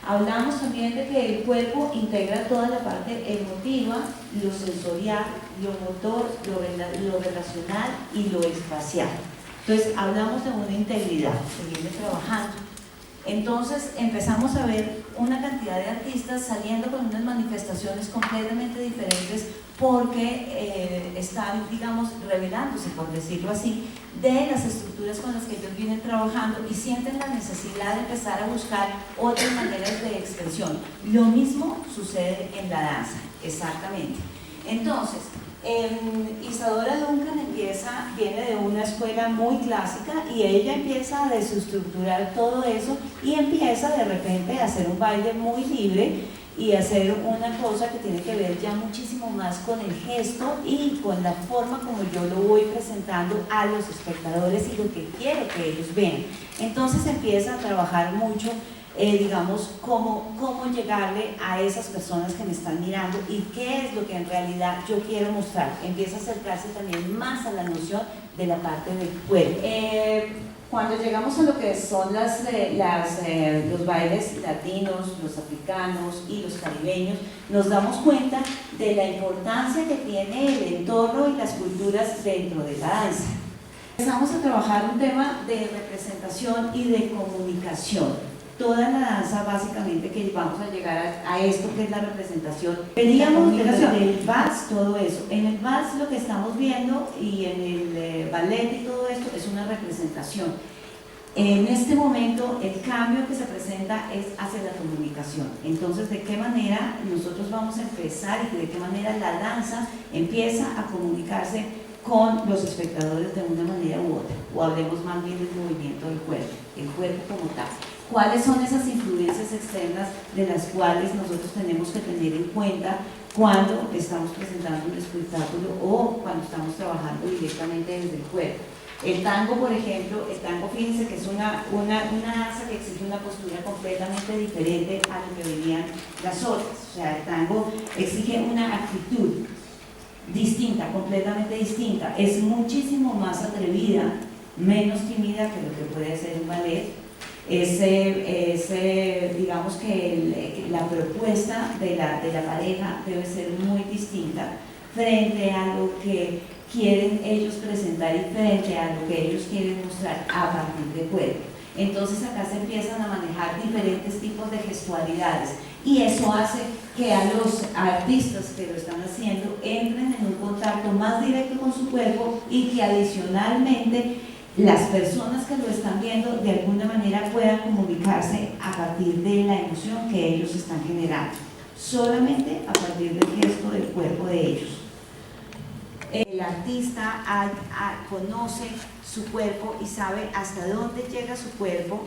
Hablamos también de que el cuerpo integra toda la parte emotiva, lo sensorial, lo motor, lo relacional y lo espacial. Entonces hablamos de una integridad que viene trabajando. Entonces empezamos a ver una cantidad de artistas saliendo con unas manifestaciones completamente diferentes porque están, digamos, revelándose, por decirlo así, de las estructuras con las que ellos vienen trabajando y sienten la necesidad de empezar a buscar otras maneras de expresión. Lo mismo sucede en la danza, exactamente. Entonces, Isadora Duncan viene de una escuela muy clásica y ella empieza a desestructurar todo eso y empieza de repente a hacer un baile muy libre y hacer una cosa que tiene que ver ya muchísimo más con el gesto y con la forma como yo lo voy presentando a los espectadores y lo que quiero que ellos vean. Entonces empieza a trabajar mucho digamos, cómo llegarle a esas personas que me están mirando y qué es lo que en realidad yo quiero mostrar. Empieza a acercarse también más a la noción de la parte del cuerpo. Cuando llegamos a lo que son los bailes latinos, los africanos y los caribeños, nos damos cuenta de la importancia que tiene el entorno y las culturas dentro de la danza. Empezamos a trabajar un tema de representación y de comunicación. Toda la danza, básicamente, que vamos a llegar a esto que es la representación. Veríamos del vals, todo eso. En el vals lo que estamos viendo y en el ballet y todo esto es una representación. En este momento el cambio que se presenta es hacia la comunicación. Entonces, ¿de qué manera nosotros vamos a empezar y de qué manera la danza empieza a comunicarse con los espectadores de una manera u otra? O hablemos más bien del movimiento del cuerpo, el cuerpo como tal. ¿Cuáles son esas influencias externas de las cuales nosotros tenemos que tener en cuenta cuando estamos presentando un espectáculo o cuando estamos trabajando directamente desde el cuerpo? El tango, por ejemplo, fíjense que es una danza que exige una postura completamente diferente a lo que venían las otras. O sea, el tango exige una actitud distinta, completamente distinta. Es muchísimo más atrevida, menos tímida que lo que puede ser un ballet. Digamos que la propuesta de la pareja debe ser muy distinta frente a lo que quieren ellos presentar y frente a lo que ellos quieren mostrar a partir de cuerpo. Entonces acá se empiezan a manejar diferentes tipos de gestualidades y eso hace que a los artistas que lo están haciendo entren en un contacto más directo con su cuerpo y que adicionalmente las personas que lo están viendo de alguna manera puedan comunicarse a partir de la emoción que ellos están generando, solamente a partir del gesto del cuerpo de ellos. El artista conoce su cuerpo y sabe hasta dónde llega su cuerpo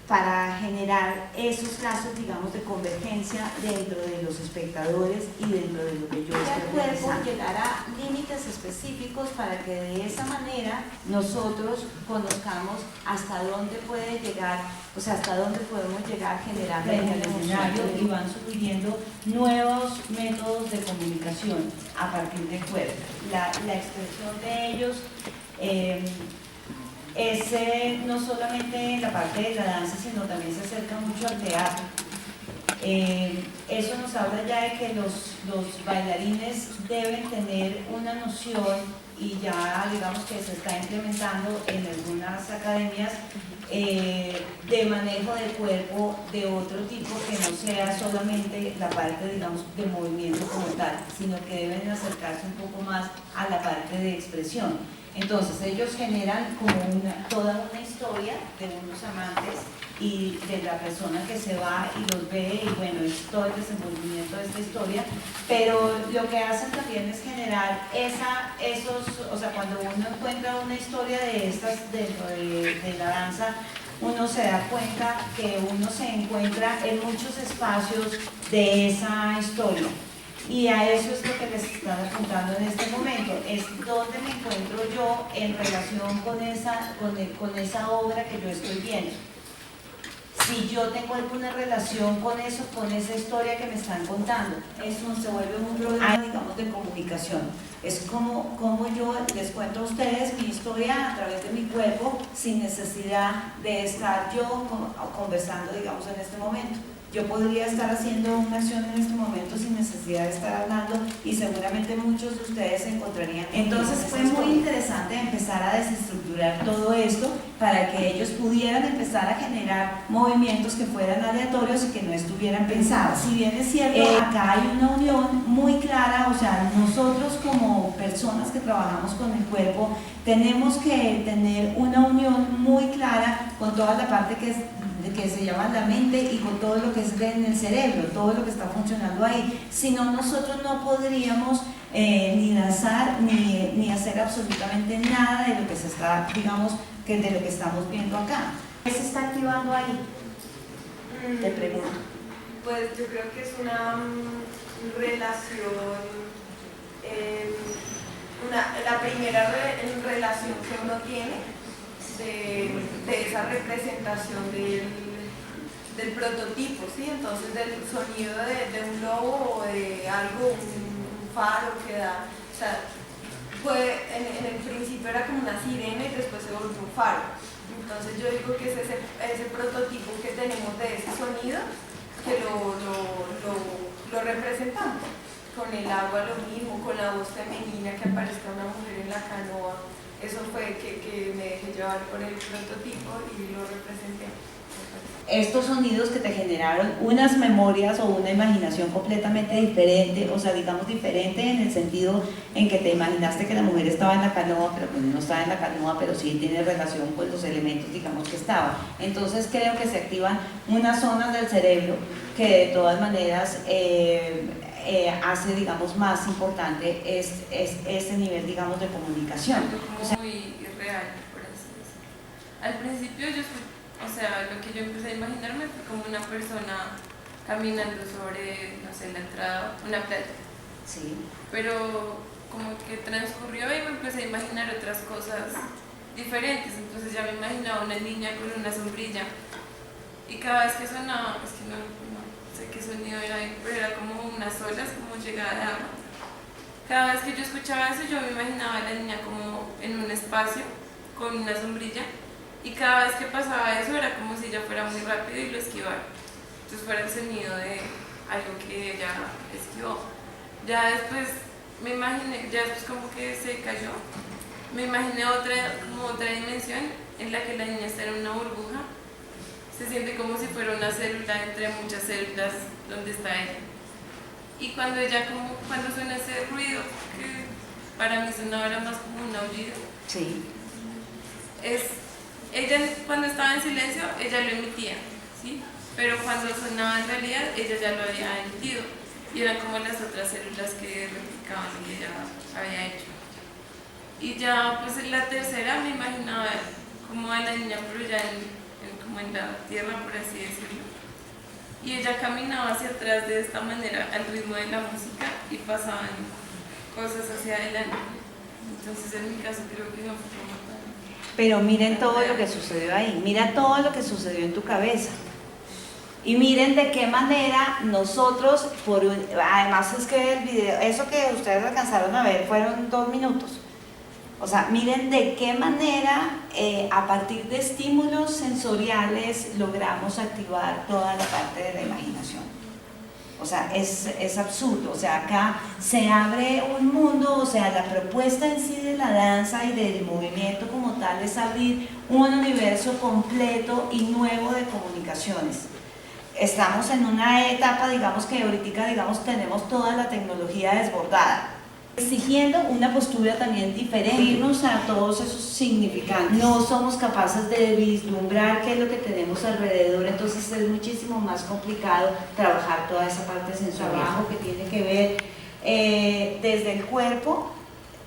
para generar esos lazos, digamos, de convergencia dentro de los espectadores y dentro de lo que yo estoy realizando. Llegar a límites específicos para que de esa manera nosotros conozcamos hasta dónde puede llegar, o sea, hasta dónde podemos llegar generando en el escenario y van surgiendo nuevos métodos de comunicación a partir del cuerpo. La expresión de ellos es no solamente en la parte de la danza, sino también se acerca mucho al teatro. Eso nos habla ya de que los bailarines deben tener una noción, y ya digamos que se está implementando en algunas academias, de manejo del cuerpo de otro tipo que no sea solamente la parte, digamos, de movimiento como tal, sino que deben acercarse un poco más a la parte de expresión. Entonces ellos generan como toda una historia de unos amantes y de la persona que se va y los ve, y bueno, es todo el desenvolvimiento de esta historia, pero lo que hacen también es generar o sea, cuando uno encuentra una historia de estas dentro de la danza, uno se da cuenta que uno se encuentra en muchos espacios de esa historia. Y a eso es lo que les están apuntando en este momento, es dónde me encuentro yo en relación con esa obra que yo estoy viendo. si yo tengo alguna relación con eso, con esa historia que me están contando. Eso se vuelve un problema, digamos, de comunicación. Es como yo les cuento a ustedes mi historia a través de mi cuerpo sin necesidad de estar yo conversando, digamos, en este momento. Yo podría estar haciendo una acción en este momento sin necesidad de estar hablando y seguramente muchos de ustedes se encontrarían. Entonces fue muy interesante empezar a desestructurar todo esto para que ellos pudieran empezar a generar movimientos que fueran aleatorios y que no estuvieran pensados. Si bien es cierto, acá hay una unión muy clara, o sea, nosotros como personas que trabajamos con el cuerpo tenemos que tener una unión muy clara con toda la parte que se llama la mente y con todo lo que es en el cerebro, todo lo que está funcionando ahí. Si no, nosotros no podríamos ni danzar ni hacer absolutamente nada de lo que se está, digamos, de lo que estamos viendo acá. ¿Qué se está activando ahí? Te pregunto. Pues yo creo que es una relación, la primera relación que uno tiene de esa representación del prototipo, ¿sí? Entonces del sonido de un lobo o de algo, un faro que da, o sea, en el principio era como una sirena y después se volvió un faro. Entonces yo digo que es ese prototipo que tenemos de ese sonido que lo representamos. Con el agua lo mismo, con la voz femenina, que aparezca una mujer en la canoa. Eso fue que me dejé llevar por el prototipo y lo representé. Estos sonidos que te generaron unas memorias o una imaginación completamente diferente, o sea, digamos diferente en el sentido en que te imaginaste que la mujer estaba en la canoa, pero pues no estaba en la canoa, pero sí tiene relación con los elementos, digamos, que estaban. Entonces creo que se activan unas zonas del cerebro que de todas maneras hace, digamos, más importante ese nivel, digamos, de comunicación. Como muy irreal, por así decirlo. Al principio o sea, lo que yo empecé a imaginarme fue como una persona caminando sobre, no sé, la entrada, una playa. Sí. Pero como que transcurrió y me empecé a imaginar otras cosas diferentes. Entonces ya me imaginaba una niña con una sombrilla. Y cada vez que sonaba, es que no sé qué sonido era, pero era como unas olas, como llegada de agua. Cada vez que yo escuchaba eso, yo me imaginaba a la niña como en un espacio con una sombrilla. Y cada vez que pasaba eso era como si ella fuera muy rápido y lo esquivara. Entonces fuera el sonido de algo que ella esquivó. Ya después me imaginé, ya después como que se cayó, me imaginé como otra dimensión en la que la niña está en una burbuja. Se siente como si fuera una célula entre muchas células donde está ella. Y cuando suena ese ruido, que para mí sonaba era más como un aullido. Sí. Ella cuando estaba en silencio, ella lo emitía, ¿sí? Pero cuando sonaba en realidad, ella ya lo había emitido. Y eran como las otras células que replicaban lo que ella había hecho. Y ya pues en la tercera me imaginaba como a la niña, pero ya como en la tierra, por así decirlo. Y ella caminaba hacia atrás de esta manera, al ritmo de la música, y pasaban cosas hacia adelante. Entonces en mi caso creo que no fue como tan... Pero miren todo lo que sucedió ahí, mira todo lo que sucedió en tu cabeza. Y miren de qué manera nosotros, además es que el video, eso que ustedes alcanzaron a ver fueron 2 minutos. O sea, miren de qué manera a partir de estímulos sensoriales logramos activar toda la parte de la imaginación. O sea, es absurdo. O sea, acá se abre un mundo, o sea, la propuesta en sí de la danza y del movimiento como tal es abrir un universo completo y nuevo de comunicaciones. Estamos en una etapa, digamos, que ahorita, digamos, tenemos toda la tecnología desbordada, exigiendo una postura también diferente, irnos a todos esos significantes. No somos capaces de vislumbrar qué es lo que tenemos alrededor, entonces es muchísimo más complicado trabajar toda esa parte sensorial que tiene que ver desde el cuerpo.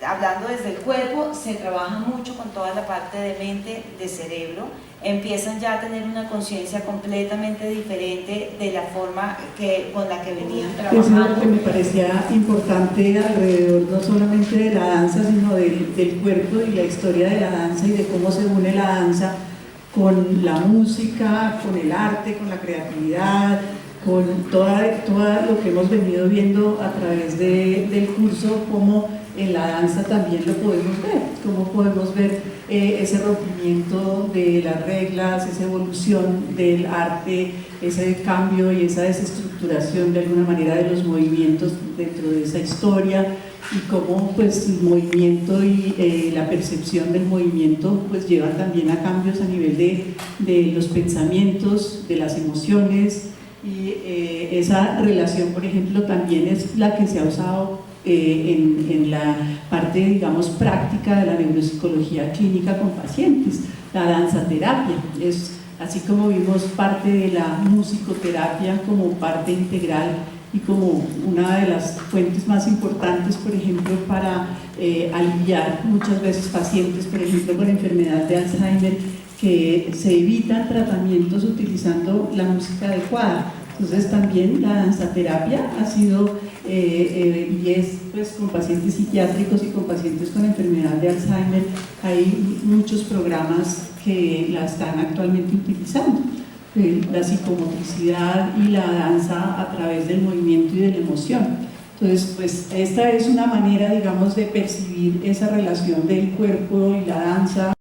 Hablando desde el cuerpo, se trabaja mucho con toda la parte de mente, de cerebro, empiezan ya a tener una conciencia completamente diferente de la forma con la que venían trabajando. Eso es lo que me parecía importante alrededor no solamente de la danza, sino del cuerpo y la historia de la danza y de cómo se une la danza con la música, con el arte, con la creatividad, con toda lo que hemos venido viendo a través del curso, como en la danza también lo podemos ver, cómo podemos ver ese rompimiento de las reglas, esa evolución del arte, ese cambio y esa desestructuración de alguna manera de los movimientos dentro de esa historia, y cómo pues el movimiento y la percepción del movimiento pues llevan también a cambios a nivel de los pensamientos, de las emociones, y esa relación, por ejemplo, también es la que se ha usado en la parte, digamos, práctica de la neuropsicología clínica con pacientes. La danzaterapia es, así como vimos parte de la musicoterapia como parte integral y como una de las fuentes más importantes, por ejemplo, para aliviar muchas veces pacientes, por ejemplo, con enfermedad de Alzheimer, que se evitan tratamientos utilizando la música adecuada. Entonces también la danzaterapia ha sido y es pues con pacientes psiquiátricos y con pacientes con enfermedad de Alzheimer, hay muchos programas que la están actualmente utilizando. La psicomotricidad y la danza a través del movimiento y de la emoción. Entonces, pues esta es una manera, digamos, de percibir esa relación del cuerpo y la danza